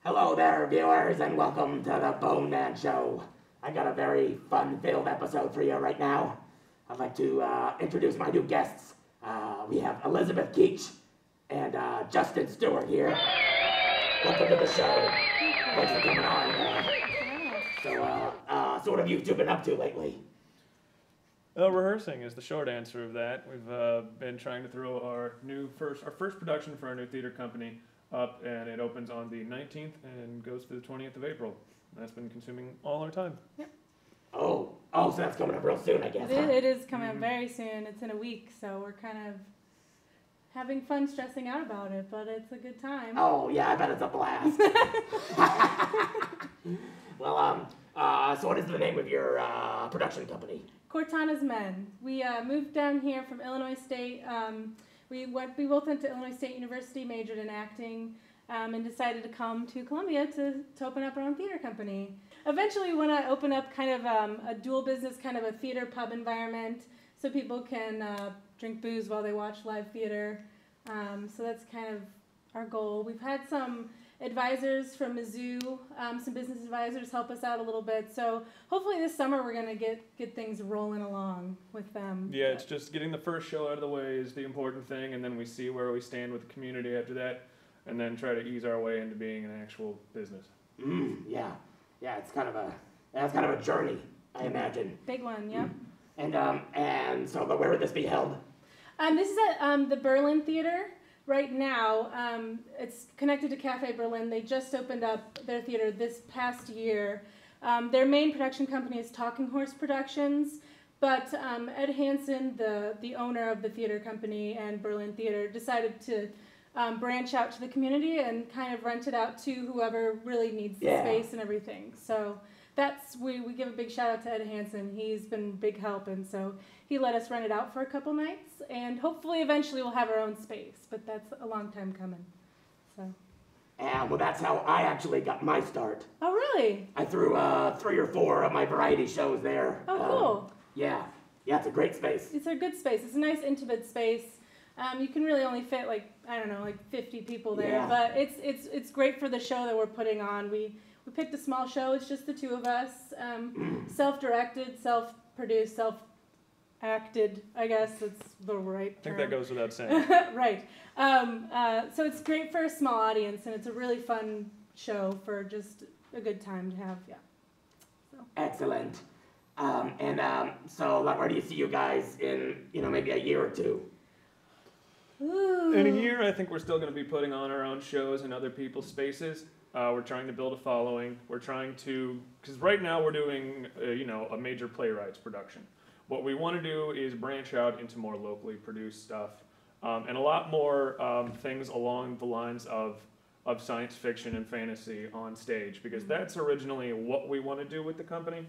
Hello there, viewers, and welcome to the Bone Man Show. I got a very fun-filled episode for you right now. I'd like to introduce my new guests. We have Elizabeth Keach and Justin Stewart here. Welcome to the show. Thanks for coming on. So what have you two been up to lately? Rehearsing is the short answer of that. We've been trying to throw our first production for our new theater company up, and it opens on the 19th and goes to the 20th of April. That's been consuming all our time. Yep. Oh, so that's coming up real soon, I guess. It is coming up very soon. It's in a week, so we're kind of having fun stressing out about it, but it's a good time. Oh, yeah, I bet it's a blast. Well, so what is the name of your production company? Cortana's Men. We moved down here from Illinois State. We both went to Illinois State University, majored in acting, and decided to come to Columbia to open up our own theater company. Eventually, we want to open up kind of a dual business, kind of a theater pub environment, so people can drink booze while they watch live theater. So that's kind of our goal. We've had some advisors from Mizzou, some business advisors help us out a little bit. So hopefully this summer we're going to get things rolling along with them. Yeah, it's just getting the first show out of the way is the important thing, and then we see where we stand with the community after that, and then try to ease our way into being an actual business. Yeah, it's kind of a journey, I imagine. Big one, yeah. And so where would this be held? This is at the Berlin Theater. Right now, it's connected to Cafe Berlin. They just opened up their theater this past year. Their main production company is Talking Horse Productions, but Ed Hansen, the owner of the theater company and Berlin Theater, decided to branch out to the community and kind of rent it out to whoever really needs the space and everything. So we give a big shout out to Ed Hansen. He's been big help, and so he let us rent it out for a couple nights, and hopefully eventually we'll have our own space, but that's a long time coming. So. Well, that's how I actually got my start. Oh, really? I threw 3 or 4 of my variety shows there. Oh, cool. Yeah, it's a great space. It's a good space. It's a nice, intimate space. You can really only fit like 50 people there, but it's great for the show that we're putting on. We picked a small show. It's just the 2 of us, self-directed, self-produced, self-acted. I guess that's the right term. I think that goes without saying. Right. So it's great for a small audience, and it's a really fun show for just a good time to have. Yeah. So. Excellent. So where do you see you guys in maybe a year or 2? Ooh. In a year, I think we're still going to be putting on our own shows in other people's spaces. We're trying to build a following. We're trying to, because right now we're doing, a major playwrights production. What we want to do is branch out into more locally produced stuff, and a lot more things along the lines of science fiction and fantasy on stage, because that's originally what we want to do with the company,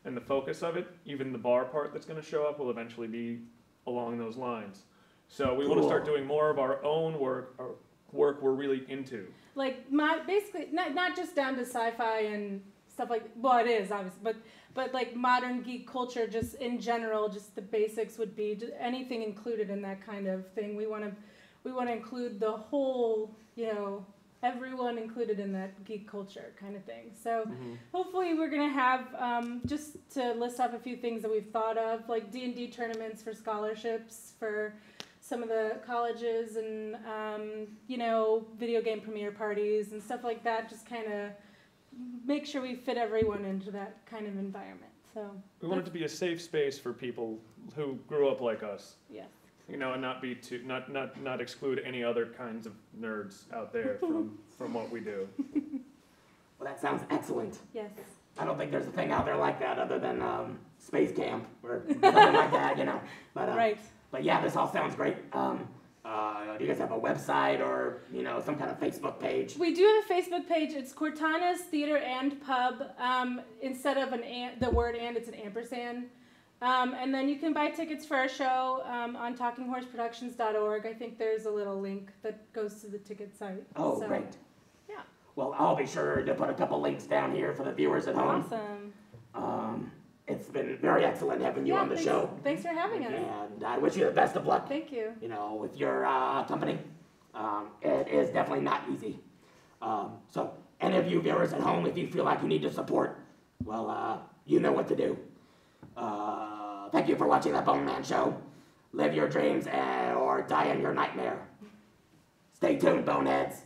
and the focus of it. Even the bar part that's going to show up will eventually be along those lines. So we want to start doing more of our own work, or work we're really into. Like basically not just down to sci-fi and stuff like, well, it is obviously, but like modern geek culture, just in general, just the basics would be just anything included in that kind of thing. We want to include the whole, everyone included in that geek culture kind of thing. So hopefully we're gonna have just to list off a few things that we've thought of, like D&D tournaments for scholarships for some of the colleges, and video game premiere parties and stuff like that. Just kind of make sure we fit everyone into that kind of environment. So we want it to be a safe space for people who grew up like us. Yes. And not be not exclude any other kinds of nerds out there from what we do. Well, that sounds excellent. Yes. I don't think there's a thing out there like that other than Space Camp or something like that, But, right. But yeah, this all sounds great. Do you guys have a website or some kind of Facebook page? We do have a Facebook page. It's Cortana's Theater and Pub. Instead of the word "and," it's an ampersand. And then you can buy tickets for our show on TalkingHorseProductions.org. I think there's a little link that goes to the ticket site. Oh, so, great. Yeah. Well, I'll be sure to put a couple links down here for the viewers at home. Awesome. It's been very excellent having you on the show. Thanks for having us. And I wish you the best of luck. Thank you. With your company. It is definitely not easy. So any of you viewers at home, if you feel like you need to support, well, you know what to do. Thank you for watching that Bone Man Show. Live your dreams or die in your nightmare. Stay tuned, boneheads.